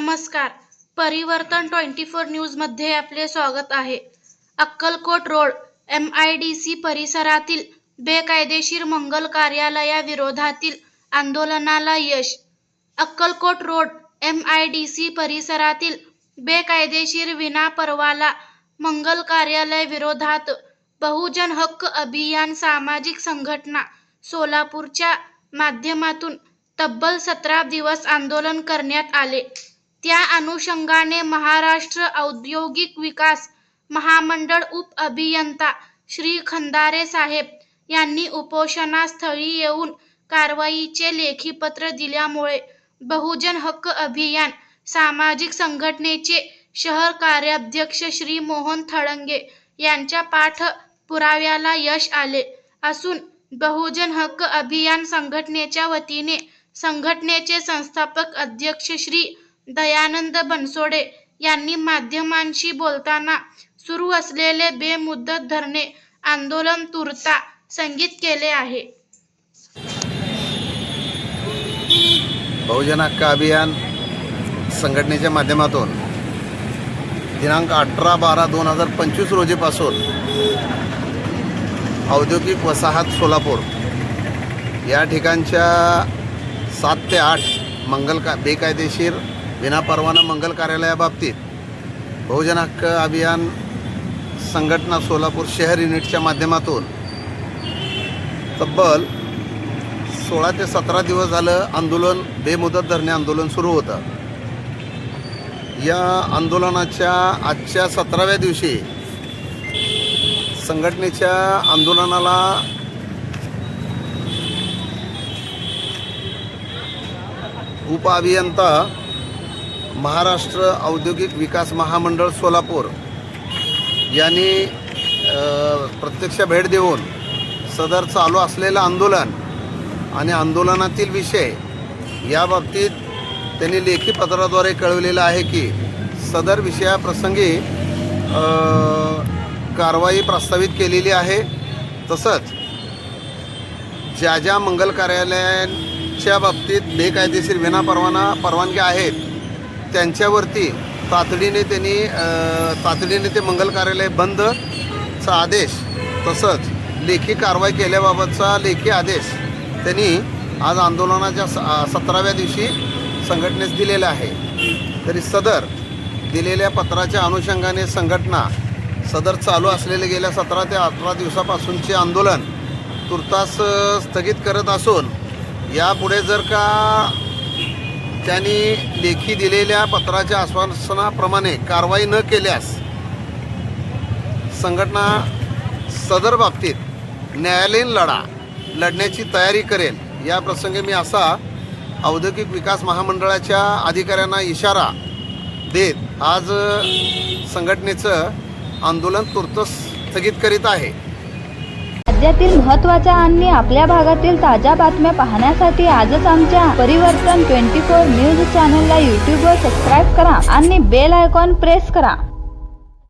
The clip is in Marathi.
नमस्कार. परिवर्तन 24 न्यूजमध्ये आपले स्वागत आहे. अक्कलकोट रोड MIDC परिसरातील बेकायदेशीर मंगल कार्यालयाविरोधातील आंदोलनाला यश. अक्कलकोट रोड MIDC परिसरातील बेकायदेशीर विनापरवाना मंगल कार्यालय विरोधात बहुजन हक्क अभियान सामाजिक संघटना सोलापूरच्या माध्यमातून तब्बल 17 दिवस आंदोलन करण्यात आले. त्या अनुषंगाने महाराष्ट्र औद्योगिक विकास महामंडळ उप-अभियंता श्री खंदारे साहेब यांनी उपोषणस्थळी येऊन कारवाईचे लेखी पत्र दिल्यामुळे बहुजन हक्क अभियान सामाजिक संघटनेचे शहर कार्याध्यक्ष श्री मोहन थळंगे यांच्या पाठपुराव्याला यश आले असून बहुजन हक्क अभियान संघटनेच्या वतीने संघटनेचे संस्थापक अध्यक्ष श्री दयानंद बनसोडे यांनी माध्यमांशी बोलताना सुरू असलेले बेमुदत धरणे आंदोलन तूर्ता स्थगित केले आहे. बहुजन हक्क अभियान संघटनेच्या माध्यमातून दिनांक 18/12/2025 रोजीपासून औद्योगिक वसाहत सोलापूर या ठिकाणच्या 7 ते 8 बेकायदेशीर विनापरवाना मंगल कार्यालयाबाबतीत बहुजन हक्क अभियान संघटना सोलापूर शहर युनिटच्या माध्यमातून तब्बल 16 ते 17 दिवस झालं आंदोलन बेमुदत धरणे आंदोलन सुरू होतं. या आंदोलनाच्या आजच्या 17व्या दिवशी संघटनेच्या आंदोलनाला उप-अभियंता महाराष्ट्र औद्योगिक विकास महामंडळ सोलापूर यांनी प्रत्यक्ष भेट देऊन सदर चालू असलेलं आंदोलन आणि आंदोलनातील विषय याबाबतीत त्यांनी लेखी पत्राद्वारे कळवलेलं आहे की सदर विषयाप्रसंगी कारवाई प्रस्तावित केलेली आहे. तसंच ज्या ज्या मंगल कार्यालयांच्या बाबतीत बेकायदेशीर विनापरवाना परवानग्या आहेत त्यांच्यावरती तातडीने ते मंगल कार्यालय बंदचा आदेश तसंच लेखी कारवाई केल्याबाबतचा लेखी आदेश त्यांनी आज आंदोलनाच्या 17व्या दिवशी संघटनेस दिलेला आहे. तरी सदर दिलेल्या पत्राच्या अनुषंगाने संघटना सदर चालू असलेले गेल्या 17 ते 18 दिवसापासूनचे आंदोलन तुर्तास स्थगित करत असून यापुढे जर का त्यांनी लेखी दिलेल्या पत्राच्या आश्वासनाप्रमाणे कारवाई न केल्यास संघटना सदर बाबतीत न्यायालयीन लढा लढण्याची तयारी करेल. या प्रसंगी मी असा औद्योगिक विकास महामंडळाच्या अधिकाऱ्यांना इशारा देत आज संघटनेचं आंदोलन तूर्त स्थगित करीत आहे. राज्यातील महत्त्वाच्या आणि आपल्या भागातील ताज्या बातम्या पाहण्यासाठी आजच आमच्या परिवर्तन 24 न्यूज चॅनलला यूट्यूबवर सबस्क्राईब करा आणि बेल आयकॉन प्रेस करा.